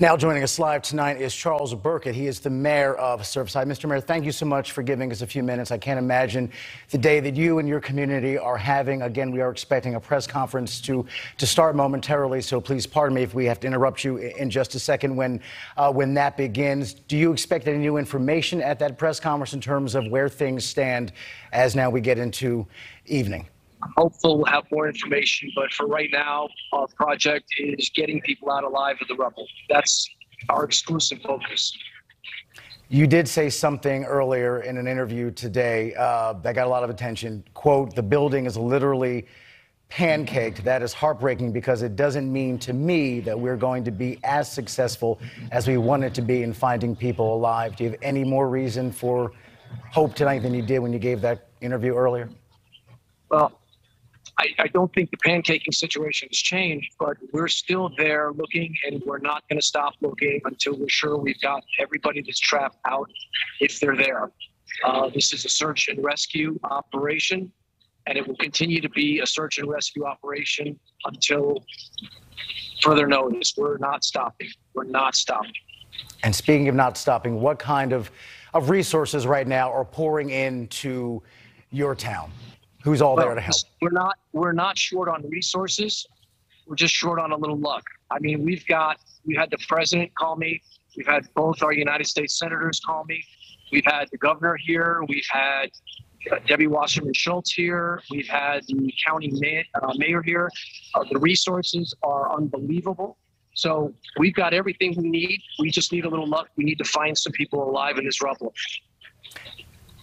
Now joining us live tonight is Charles Burkett. He is the mayor of Surfside. Mr. Mayor, thank you so much for giving us a few minutes. I can't imagine the day that you and your community are having. Again, we are expecting a press conference to start momentarily, so please pardon me if we have to interrupt you in just a second when that begins. Do you expect any new information at that press conference in terms of where things stand as now we get into evening? Hopeful we'll have more information, but for right now, our project is getting people out alive of the rubble. That's our exclusive focus. You did say something earlier in an interview today that got a lot of attention. Quote, the building is literally pancaked. That is heartbreaking because it doesn't mean to me that we're going to be as successful as we want it to be in finding people alive. Do you have any more reason for hope tonight than you did when you gave that interview earlier? Well, I don't think the pancaking situation has changed, but we're still there looking, and we're not going to stop looking until we're sure we've got everybody that's trapped out if they're there. This is a search and rescue operation, and it will continue to be a search and rescue operation until further notice. We're not stopping. We're not stopping. And speaking of not stopping, what kind of resources right now are pouring into your town? Who's all there to help? We're not short on resources. We're just short on a little luck. I mean, we had the president call me. We've had both our United States senators call me. We've had the governor here. We've had Debbie Wasserman Schultz here. We've had the county mayor here. The resources are unbelievable. So we've got everything we need. We just need a little luck. We need to find some people alive in this rubble.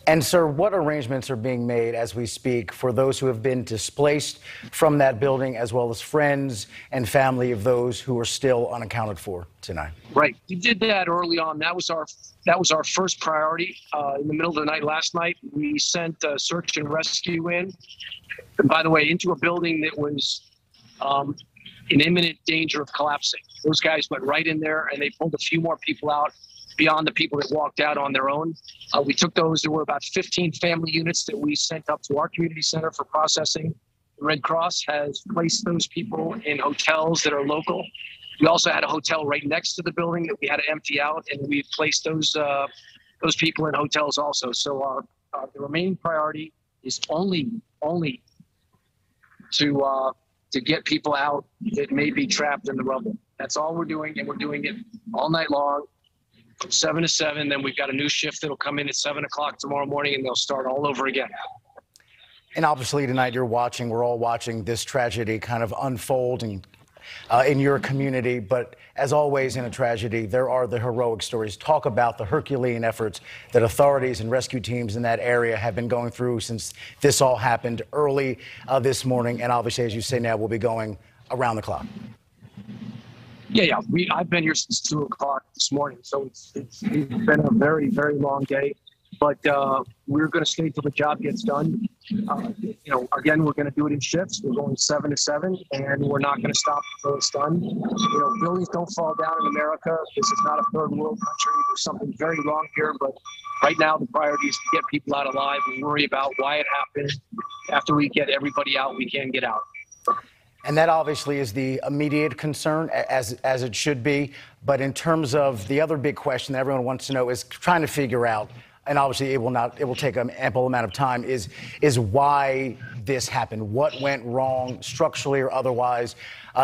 And, sir, what arrangements are being made as we speak for those who have been displaced from that building, as well as friends and family of those who are still unaccounted for tonight? Right. We did that early on. That was our first priority. In the middle of the night last night, we sent search and rescue in. And by the way, into a building that was in imminent danger of collapsing. Those guys went right in there, and they pulled a few more people out beyond the people that walked out on their own. We took those. There were about 15 family units that we sent up to our community center for processing. The Red Cross has placed those people in hotels that are local. We also had a hotel right next to the building that we had to empty out, and we placed those people in hotels also. So the remaining priority is only to get people out that may be trapped in the rubble. That's all we're doing, and we're doing it all night long. From 7 to 7, then we've got a new shift that'll come in at 7 o'clock tomorrow morning, and they'll start all over again. And obviously tonight we're all watching this tragedy kind of unfolding in your community. But as always in a tragedy, there are the heroic stories. Talk about the Herculean efforts that authorities and rescue teams in that area have been going through since this all happened early this morning. And obviously, as you say now, we'll be going around the clock. Yeah. I've been here since 2 o'clock this morning, so it's been a very, very long day. But we're going to stay till the job gets done. Again, we're going to do it in shifts. We're going 7 to 7, and we're not going to stop until it's done. Buildings don't fall down in America. This is not a third world country. There's something very wrong here. But right now, the priority is to get people out alive and worry about why it happened. After we get everybody out, we can get out. And that obviously is the immediate concern, as it should be. But in terms of the other big question that everyone wants to know is trying to figure out, and obviously it will take an ample amount of time, is why this happened. What went wrong structurally or otherwise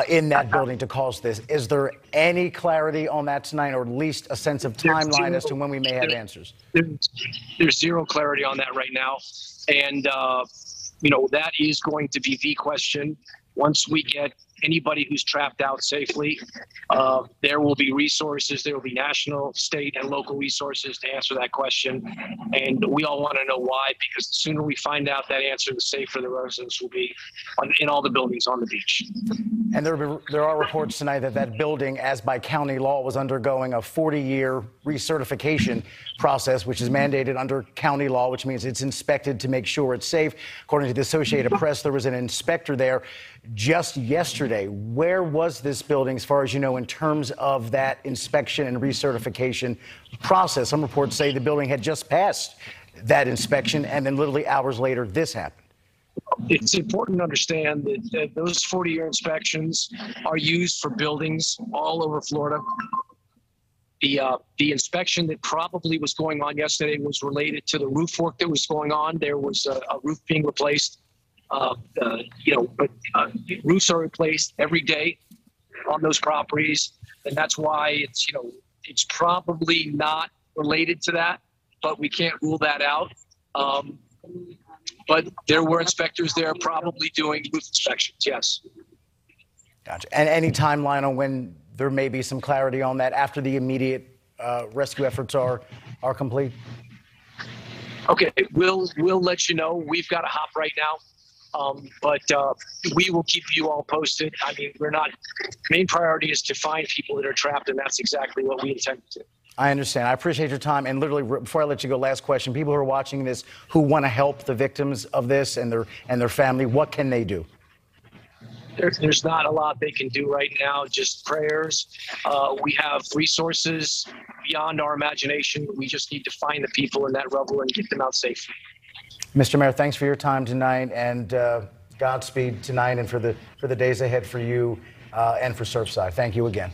in that building to cause this? Is there any clarity on that tonight, or at least a sense of timeline as to when we may have answers? There's zero clarity on that right now. And, that is going to be the question. Once we get anybody who's trapped out safely, there will be resources. There will be national, state, and local resources to answer that question. And we all want to know why, because the sooner we find out that answer, the safer the residents will be in all the buildings on the beach. And there are reports tonight that building, as by county law, was undergoing a 40-year recertification process, which is mandated under county law, which means it's inspected to make sure it's safe. According to the Associated Press, there was an inspector there just yesterday. Where was this building, as far as you know, in terms of that inspection and recertification process? Some reports say the building had just passed that inspection, and then literally hours later, this happened. It's important to understand that those 40-year inspections are used for buildings all over Florida. The inspection that probably was going on yesterday was related to the roof work that was going on. There was a roof being replaced. Roofs are replaced every day on those properties, and that's why it's probably not related to that, but we can't rule that out. But there were inspectors there probably doing roof inspections, yes. Gotcha. And any timeline on when there may be some clarity on that after the immediate rescue efforts are complete? Okay, we'll let you know. We've got to hop right now, but we will keep you all posted. I mean, main priority is to find people that are trapped, and that's exactly what we intend to do. I understand. I appreciate your time. And literally, before I let you go, last question. People who are watching this who want to help the victims of this and their family, what can they do? There's not a lot they can do right now, just prayers. We have resources beyond our imagination. We just need to find the people in that rubble and get them out safely. Mr. Mayor, thanks for your time tonight, and Godspeed tonight and for the days ahead for you and for Surfside. Thank you again.